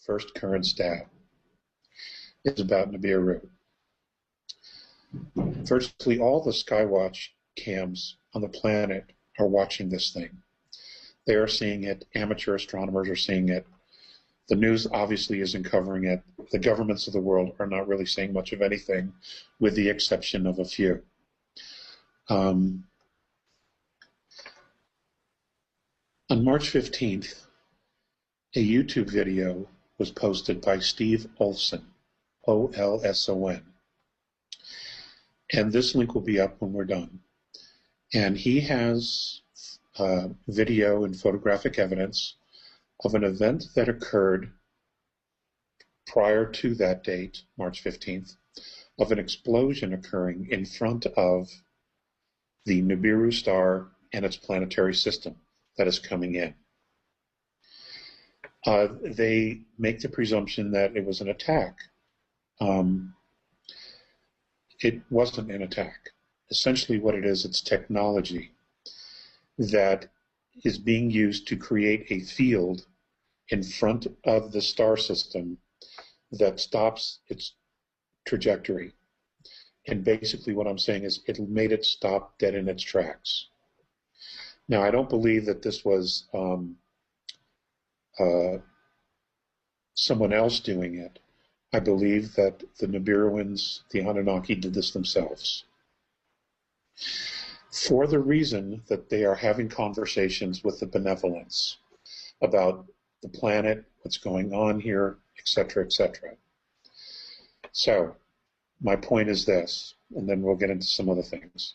first current stat is about Niburu. Virtually all the Skywatch cams on the planet are watching this thing. They are seeing it. Amateur astronomers are seeing it. The news obviously isn't covering it. The governments of the world are not really saying much of anything, with the exception of a few. On March 15th, a YouTube video was posted by Steve Olson, O-L-S-O-N. And this link will be up when we're done. And he has video and photographic evidence of an event that occurred prior to that date, March 15th, of an explosion occurring in front of the Niburu star and its planetary system that is coming in. They make the presumption that it was an attack. It wasn't an attack. Essentially what it is, it's technology that is being used to create a field in front of the star system that stops its trajectory. And basically what I'm saying is it made it stop dead in its tracks. Now, I don't believe that this was someone else doing it. I believe that the Nibiruans, the Anunnaki, did this themselves, for the reason that they are having conversations with the benevolence about the planet, what's going on here, etc., etc. So, my point is this, and then we'll get into some other things.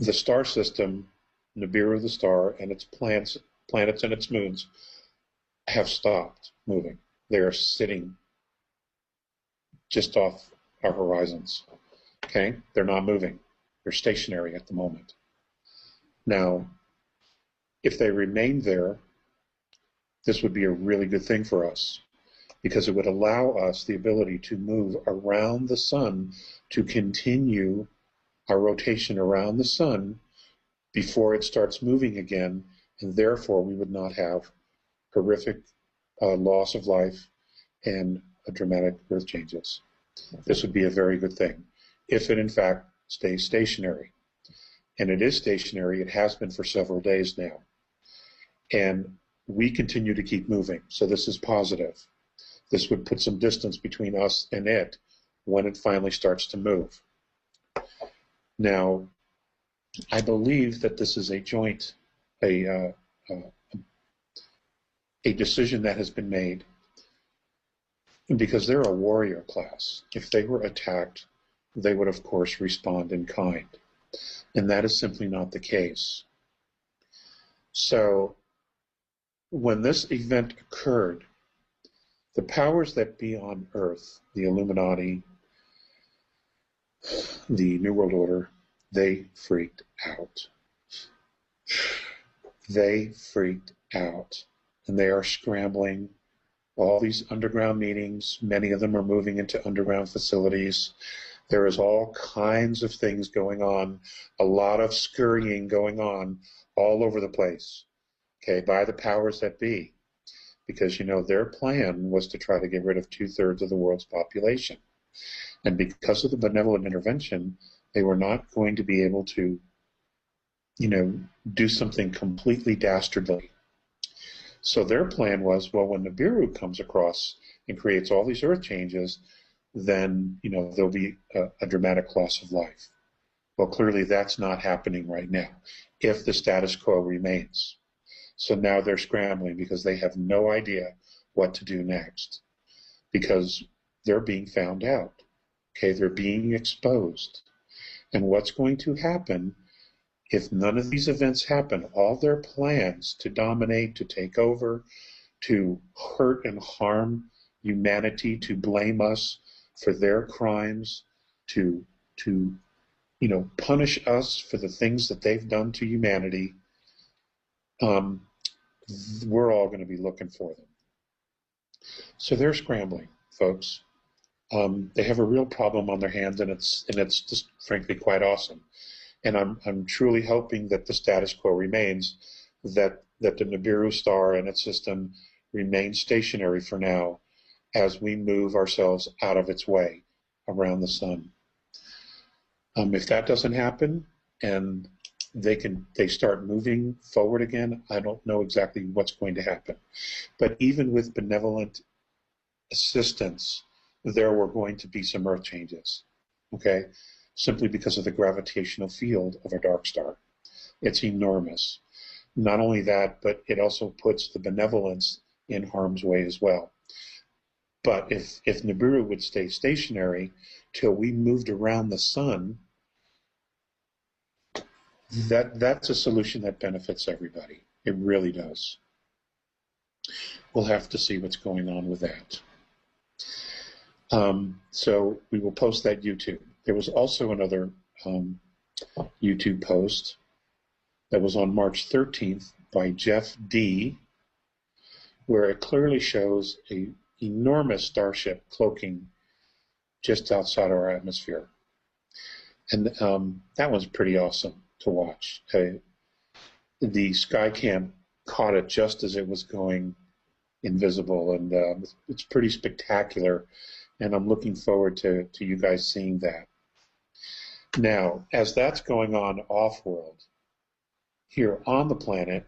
The star system, Nibiru the star, and its planets and its moons have stopped moving. They are sitting just off our horizons. Okay? They're not moving. They're stationary at the moment. Now, if they remain there, this would be a really good thing for us, because it would allow us the ability to move around the sun, to continue our rotation around the sun before it starts moving again, and therefore we would not have horrific loss of life and dramatic earth changes. This would be a very good thing if it in fact stays stationary. And it is stationary. It has been for several days now. And we continue to keep moving. So this is positive. This would put some distance between us and it when it finally starts to move. Now, I believe that this is a joint, a decision that has been made, because they're a warrior class. If they were attacked, they would of course respond in kind. And that is simply not the case. So when this event occurred, the powers that be on Earth, the Illuminati, the New World Order, they freaked out. They freaked out. And they are scrambling. All these underground meetings, many of them are moving into underground facilities. There is all kinds of things going on, a lot of scurrying going on all over the place, okay, by the powers that be. Because, you know, their plan was to try to get rid of 2/3 of the world's population. And because of the benevolent intervention, they were not going to be able to, you know, do something completely dastardly. So their plan was, well, when Nibiru comes across and creates all these earth changes, then, you know, there'll be a dramatic loss of life. Well, clearly that's not happening right now, if the status quo remains. So now they're scrambling because they have no idea what to do next, because they're being found out. Okay, they're being exposed. And what's going to happen if none of these events happen? All their plans to dominate, to take over, to hurt and harm humanity, to blame us for their crimes, to you know, punish us for the things that they've done to humanity, we're all going to be looking for them. So they're scrambling, folks. They have a real problem on their hands, and it's just frankly quite awesome. And I'm truly hoping that the status quo remains, that the Niburu star and its system remain stationary for now as we move ourselves out of its way around the sun. If that doesn't happen and they start moving forward again, I don't know exactly what's going to happen. But even with benevolent assistance, there were going to be some earth changes, okay? Simply because of the gravitational field of a dark star. It's enormous. Not only that, but it also puts the benevolence in harm's way as well. But if Niburu would stay stationary till we moved around the sun, that's a solution that benefits everybody. It really does. We'll have to see what's going on with that. So we will post that YouTube. There was also another YouTube post that was on March 13th by Jeff D., where it clearly shows an enormous starship cloaking just outside our atmosphere. And that was pretty awesome to watch. The Skycam caught it just as it was going invisible, and it's pretty spectacular, and I'm looking forward to you guys seeing that. Now, as that's going on off-world, here on the planet,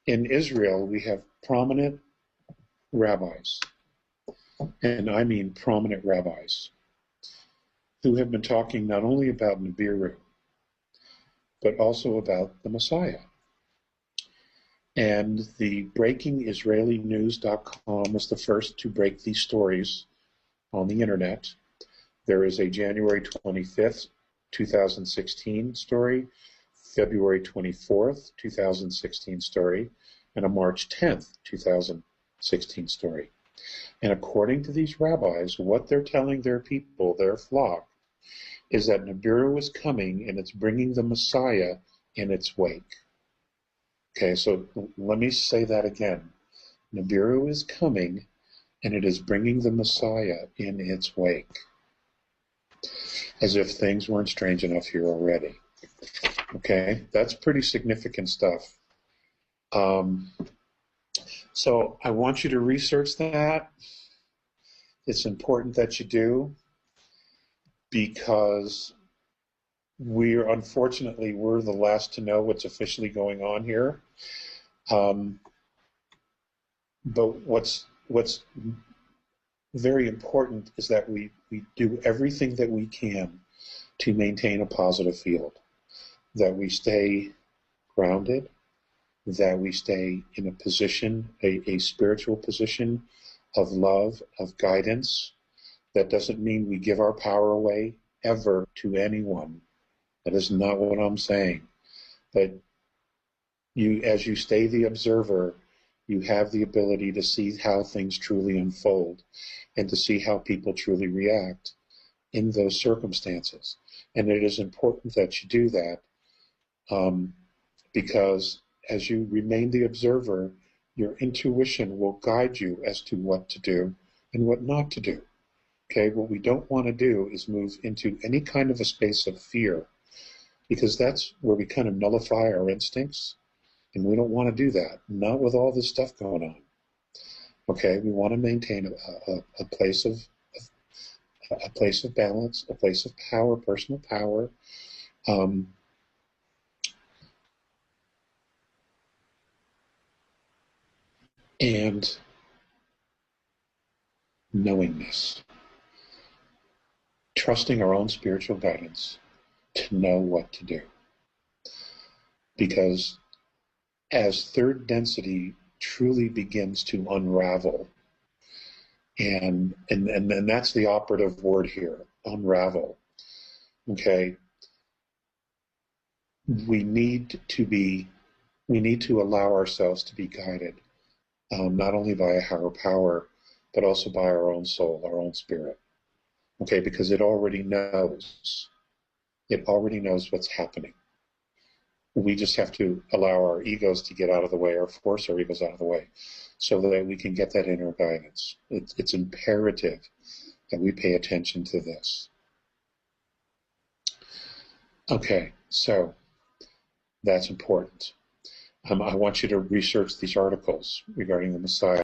in Israel, we have prominent rabbis, and I mean prominent rabbis, who have been talking not only about Niburu, but also about the Messiah. And the BreakingIsraeliNews.com was the first to break these stories on the internet. There is a January 25th, 2016 story, February 24th, 2016 story, and a March 10th, 2016 story. And according to these rabbis, what they're telling their people, their flock, is that Niburu is coming and it's bringing the Messiah in its wake. Okay, so let me say that again. Niburu is coming and it is bringing the Messiah in its wake. As if things weren't strange enough here already. Okay, that's pretty significant stuff. So I want you to research that. It's important that you do, because unfortunately, we're the last to know what's officially going on here. But what's very important is that we do everything that we can to maintain a positive field, that we stay grounded, that we stay in a position, a spiritual position of love, of guidance. That doesn't mean we give our power away ever to anyone. That is not what I'm saying. But as you stay the observer, you have the ability to see how things truly unfold and to see how people truly react in those circumstances. And it is important that you do that, because as you remain the observer, your intuition will guide you as to what to do and what not to do. Okay, what we don't want to do is move into any kind of a space of fear, because that's where we kind of nullify our instincts, and we don't want to do that, not with all this stuff going on. Okay, we want to maintain a place of balance, a place of power, personal power, and knowingness. Trusting our own spiritual guidance to know what to do. Because as third density truly begins to unravel, and that's the operative word here, unravel, okay, we need to allow ourselves to be guided, not only by a higher power, but also by our own soul, our own spirit. Okay, because it already knows. It already knows what's happening. We just have to allow our egos to get out of the way, or force our egos out of the way, so that we can get that inner guidance. It's imperative that we pay attention to this. Okay, so that's important. I want you to research these articles regarding the Messiah.